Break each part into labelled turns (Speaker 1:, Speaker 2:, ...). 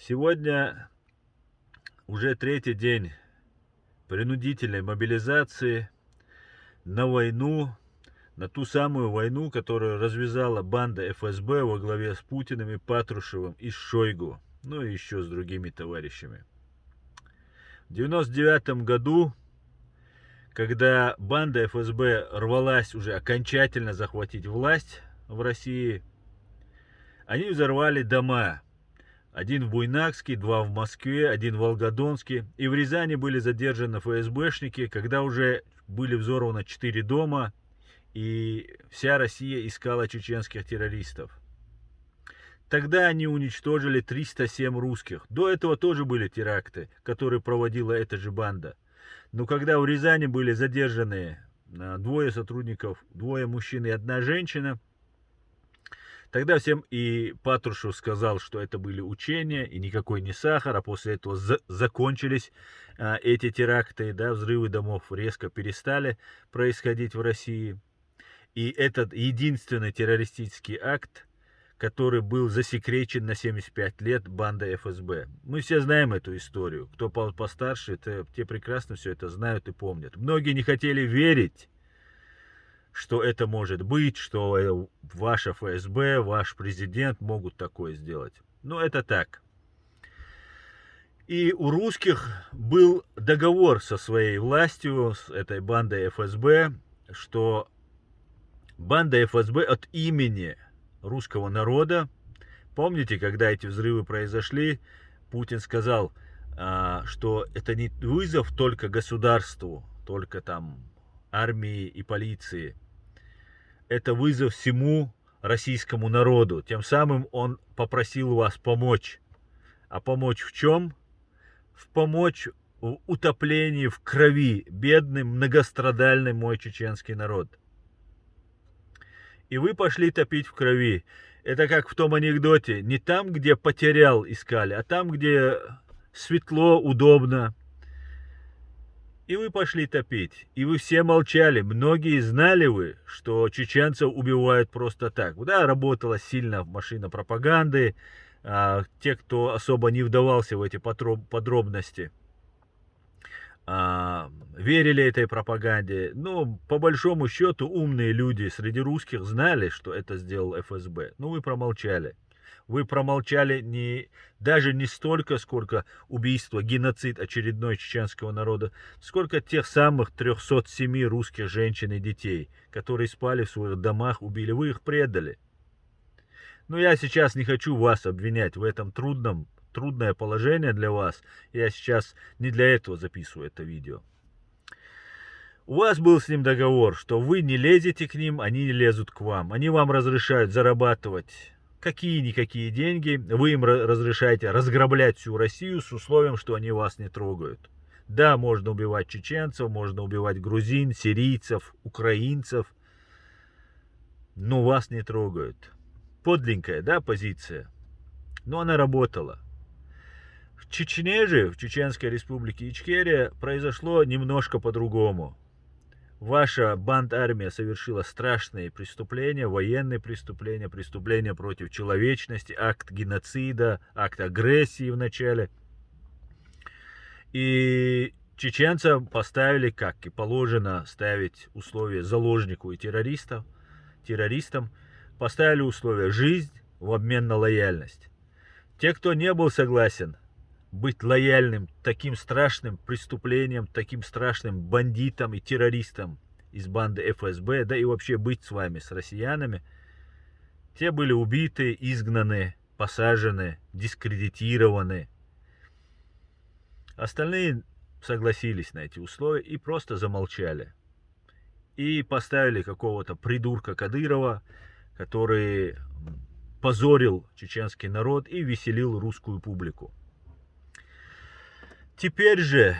Speaker 1: Сегодня уже третий день принудительной мобилизации на войну, на ту самую войну, которую развязала банда ФСБ во главе с Путиным и Патрушевым и Шойгу, ну и еще с другими товарищами. В 1999 году, когда банда ФСБ рвалась уже окончательно захватить власть в России, они взорвали дома. Один в Буйнакске, два в Москве, один в Волгодонске. И в Рязани были задержаны ФСБшники, когда уже были взорваны 4 дома, и вся Россия искала чеченских террористов. Тогда они уничтожили 307 русских. До этого тоже были теракты, которые проводила эта же банда. Но когда в Рязани были задержаны двое сотрудников, двое мужчин и одна женщина, тогда всем и Патрушев сказал, что это были учения и никакой не сахар, а после этого закончились эти теракты, да, взрывы домов резко перестали происходить в России. И этот единственный террористический акт, который был засекречен на 75 лет бандой ФСБ. Мы все знаем эту историю. Кто постарше, те прекрасно все это знают и помнят. Многие не хотели верить, что это может быть, что ваша ФСБ, ваш президент могут такое сделать. Но это так. И у русских был договор со своей властью, с этой бандой ФСБ, что банда ФСБ от имени русского народа, помните, когда эти взрывы произошли, Путин сказал, что это не вызов только государству, только там армии и полиции, это вызов всему российскому народу. Тем самым он попросил вас помочь. А помочь в чем? Помочь в утоплении в крови бедный, многострадальный мой чеченский народ. И вы пошли топить в крови. Это как в том анекдоте. Не там, где потерял, искали, а там, где светло, удобно. И вы пошли топить. И вы все молчали. Многие знали вы, что чеченцев убивают просто так. Да, работала сильно машина пропаганды. Те, кто особо не вдавался в эти подробности, верили этой пропаганде. Но по большому счету умные люди среди русских знали, что это сделал ФСБ. Но вы промолчали. Вы промолчали даже не столько, сколько убийство, геноцид очередной чеченского народа, сколько тех самых 307 русских женщин и детей, которые спали в своих домах, убили. Вы их предали. Но я сейчас не хочу вас обвинять в этом трудное положение для вас. Я сейчас не для этого записываю это видео. У вас был с ним договор, что вы не лезете к ним, они не лезут к вам. Они вам разрешают зарабатывать какие-никакие деньги, вы им разрешаете разграблять всю Россию с условием, что они вас не трогают. Да, можно убивать чеченцев, можно убивать грузин, сирийцев, украинцев, но вас не трогают. Подленькая, да, позиция, но она работала. В Чечне же, в Чеченской республике Ичкерия, произошло немножко по-другому. Ваша бандармия совершила страшные преступления, военные преступления, преступления против человечности, акт геноцида, акт агрессии в начале. И чеченцам поставили, как и положено ставить условия заложнику и террористам, поставили условия жизнь в обмен на лояльность. Те, кто не был согласен быть лояльным таким страшным преступлениям, таким страшным бандитам и террористам из банды ФСБ, да и вообще быть с вами, с россиянами, те были убиты, изгнаны, посажены, дискредитированы. Остальные согласились на эти условия и просто замолчали. И поставили какого-то придурка Кадырова, который позорил чеченский народ и веселил русскую публику. Теперь же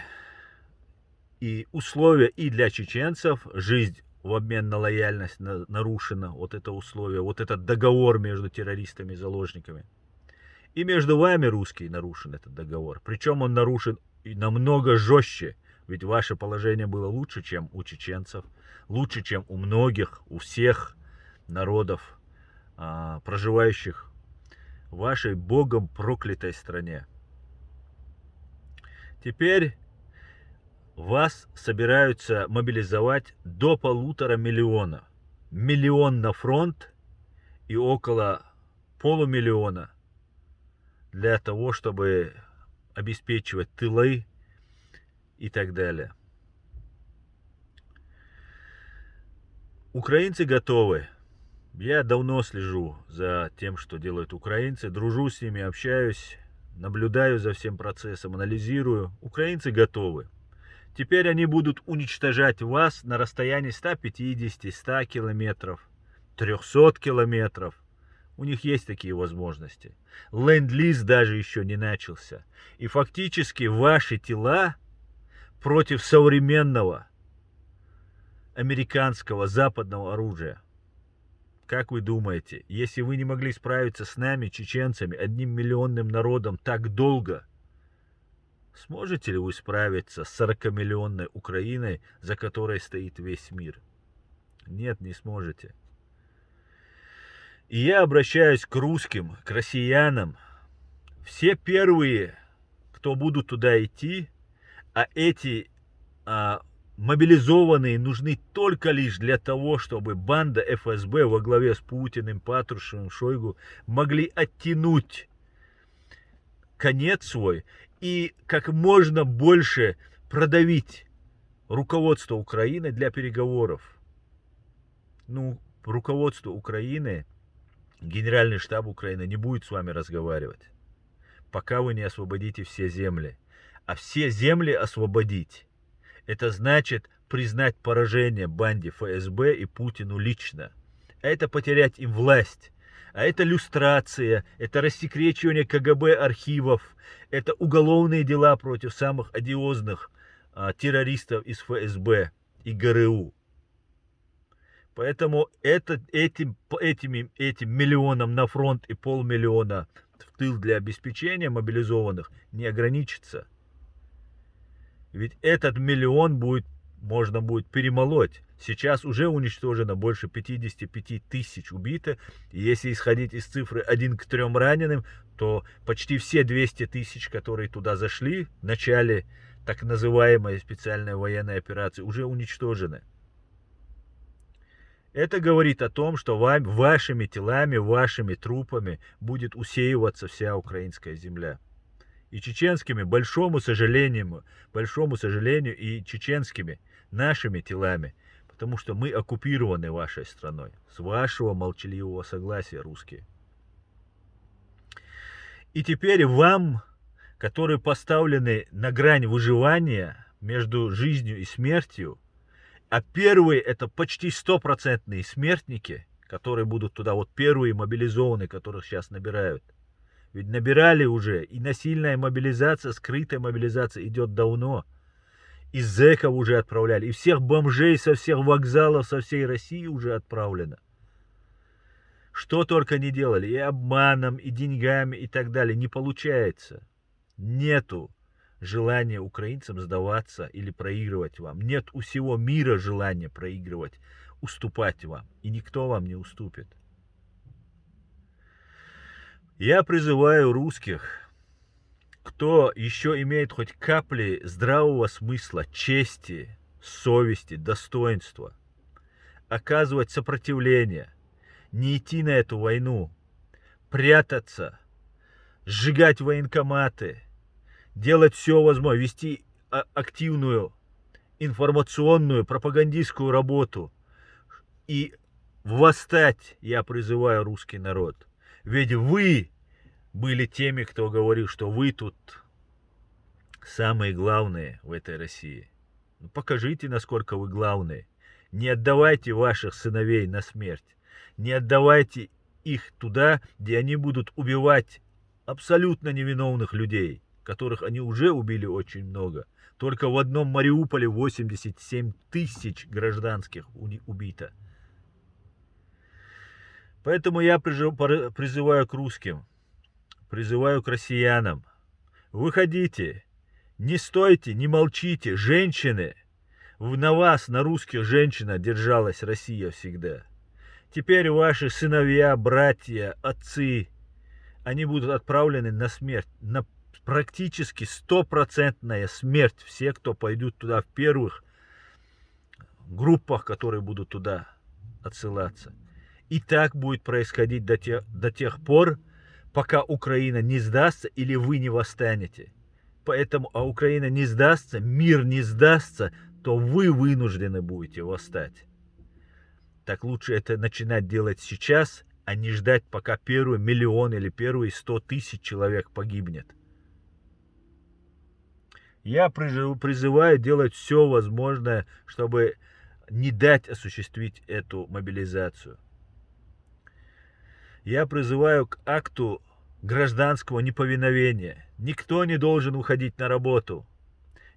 Speaker 1: и условия и для чеченцев, жизнь в обмен на лояльность нарушена, вот это условие, вот этот договор между террористами и заложниками. И между вами, русские, нарушен этот договор. Причем он нарушен и намного жестче, ведь ваше положение было лучше, чем у чеченцев, лучше, чем у многих, у всех народов, проживающих в вашей богом проклятой стране. Теперь вас собираются мобилизовать до 1,5 миллиона. 1 миллион на фронт и около полумиллиона для того, чтобы обеспечивать тылы и так далее. Украинцы готовы. Я давно слежу за тем, что делают украинцы, дружу с ними, общаюсь, наблюдаю за всем процессом, анализирую. Украинцы готовы. Теперь они будут уничтожать вас на расстоянии 150-100 километров, 300 километров. У них есть такие возможности. Ленд-лиз даже еще не начался. И фактически ваши тела против современного американского западного оружия. Как вы думаете, если вы не могли справиться с нами, чеченцами, 1-миллионным народом так долго, сможете ли вы справиться с 40-миллионной Украиной, за которой стоит весь мир? Нет, не сможете. И я обращаюсь к русским, к россиянам. Все первые, кто будут туда идти, а эти мобилизованные нужны только лишь для того, чтобы банда ФСБ во главе с Путиным, Патрушевым, Шойгу могли оттянуть конец свой и как можно больше продавить руководство Украины для переговоров. Ну, руководство Украины, Генеральный штаб Украины не будет с вами разговаривать, пока вы не освободите все земли. А все земли освободить, это значит признать поражение банде ФСБ и Путину лично. А это потерять им власть. А это люстрация, это рассекречивание КГБ архивов, это уголовные дела против самых одиозных террористов из ФСБ и ГРУ. Поэтому этим миллионом на фронт и 500 000 в тыл для обеспечения мобилизованных не ограничится. Ведь этот миллион можно будет перемолоть. Сейчас уже уничтожено больше 55 тысяч убитых. И если исходить из цифры 1 к 3 раненым, то почти все 200 тысяч, которые туда зашли в начале так называемой специальной военной операции, уже уничтожены. Это говорит о том, что вашими телами, вашими трупами будет усеиваться вся украинская земля. И чеченскими, большому сожалению, и чеченскими, нашими телами, потому что мы оккупированы вашей страной, с вашего молчаливого согласия, русские. И теперь вам, которые поставлены на грань выживания между жизнью и смертью, а первые это почти 100% смертники, которые будут туда, вот первые мобилизованные, которых сейчас набирают. Ведь набирали уже, и насильная мобилизация, скрытая мобилизация идет давно. И зэков уже отправляли, и всех бомжей со всех вокзалов, со всей России уже отправлено. Что только не делали, и обманом, и деньгами, и так далее, не получается. Нету желания украинцам сдаваться или проигрывать вам. Нет у всего мира желания проигрывать, уступать вам, и никто вам не уступит. Я призываю русских, кто еще имеет хоть капли здравого смысла, чести, совести, достоинства, оказывать сопротивление, не идти на эту войну, прятаться, сжигать военкоматы, делать все возможное, вести активную информационную, пропагандистскую работу и восстать, я призываю русский народ. Ведь вы были теми, кто говорил, что вы тут самые главные в этой России. Ну, покажите, насколько вы главные. Не отдавайте ваших сыновей на смерть. Не отдавайте их туда, где они будут убивать абсолютно невиновных людей, которых они уже убили очень много. Только в одном Мариуполе 87 тысяч гражданских убито. Поэтому я призываю к русским, призываю к россиянам. Выходите, не стойте, не молчите, женщины. На вас, на русских женщин держалась Россия всегда. Теперь ваши сыновья, братья, отцы, они будут отправлены на смерть, на практически стопроцентная смерть. Все, кто пойдут туда в первых группах, которые будут туда отсылаться. И так будет происходить до тех пор, пока Украина не сдастся или вы не восстанете. Поэтому, а Украина не сдастся, мир не сдастся, то вы вынуждены будете восстать. Так лучше это начинать делать сейчас, а не ждать, пока первый миллион или первые 100 тысяч человек погибнет. Я призываю делать все возможное, чтобы не дать осуществить эту мобилизацию. Я призываю к акту гражданского неповиновения. Никто не должен уходить на работу.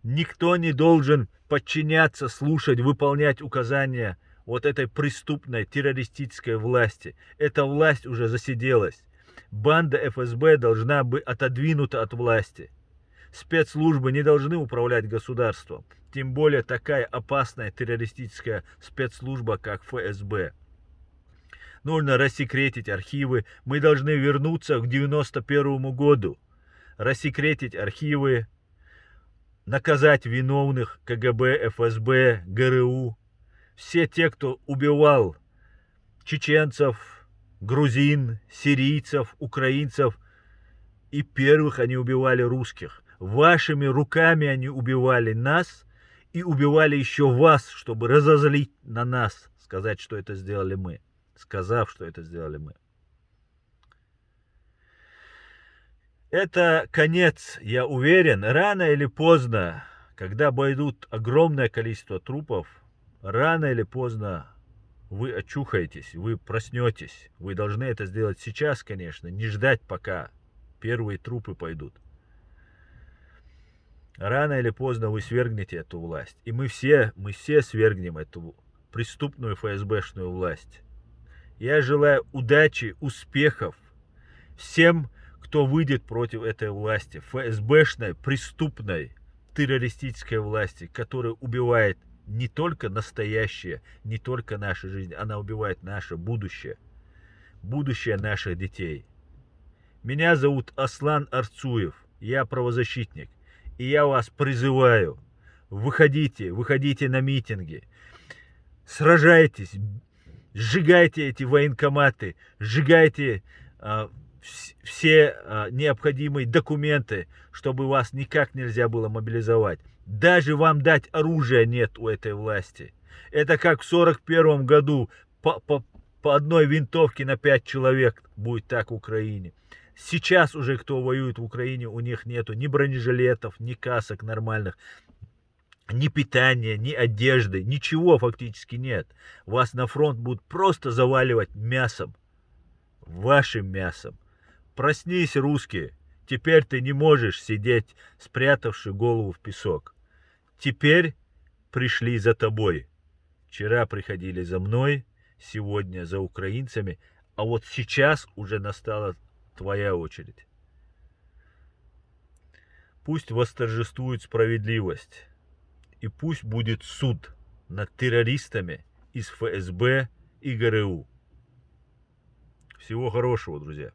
Speaker 1: Никто не должен подчиняться, слушать, выполнять указания вот этой преступной террористической власти. Эта власть уже засиделась. Банда ФСБ должна быть отодвинута от власти. Спецслужбы не должны управлять государством. Тем более такая опасная террористическая спецслужба, как ФСБ. Нужно рассекретить архивы. Мы должны вернуться к 1991 году. Рассекретить архивы, наказать виновных КГБ, ФСБ, ГРУ. Все те, кто убивал чеченцев, грузин, сирийцев, украинцев. И первых они убивали русских. Вашими руками они убивали нас и убивали еще вас, чтобы разозлить на нас, сказать, что это сделали мы. Сказав, что это сделали мы. Это конец, я уверен, рано или поздно, когда пойдут огромное количество трупов, рано или поздно вы очухаетесь, вы проснетесь. Вы должны это сделать сейчас, конечно, не ждать, пока первые трупы пойдут. Рано или поздно вы свергнете эту власть. И мы все свергнем эту преступную ФСБшную власть. Я желаю удачи, успехов всем, кто выйдет против этой власти, ФСБшной, преступной, террористической власти, которая убивает не только настоящее, не только нашу жизнь, она убивает наше будущее, будущее наших детей. Меня зовут Аслан Арцуев, я правозащитник, и я вас призываю, выходите на митинги, сражайтесь, сжигайте эти военкоматы, сжигайте все необходимые документы, чтобы вас никак нельзя было мобилизовать. Даже вам дать оружие нет у этой власти. Это как в 1941 году по одной винтовке на 5 человек будет так в Украине. Сейчас уже кто воюет в Украине, у них нету ни бронежилетов, ни касок нормальных, ни питания, ни одежды, ничего фактически нет. Вас на фронт будут просто заваливать мясом, вашим мясом. Проснись, русские, теперь ты не можешь сидеть, спрятавши голову в песок. Теперь пришли за тобой. Вчера приходили за мной, сегодня за украинцами, а вот сейчас уже настала твоя очередь. Пусть восторжествует справедливость. И пусть будет суд над террористами из ФСБ и ГРУ. Всего хорошего, друзья.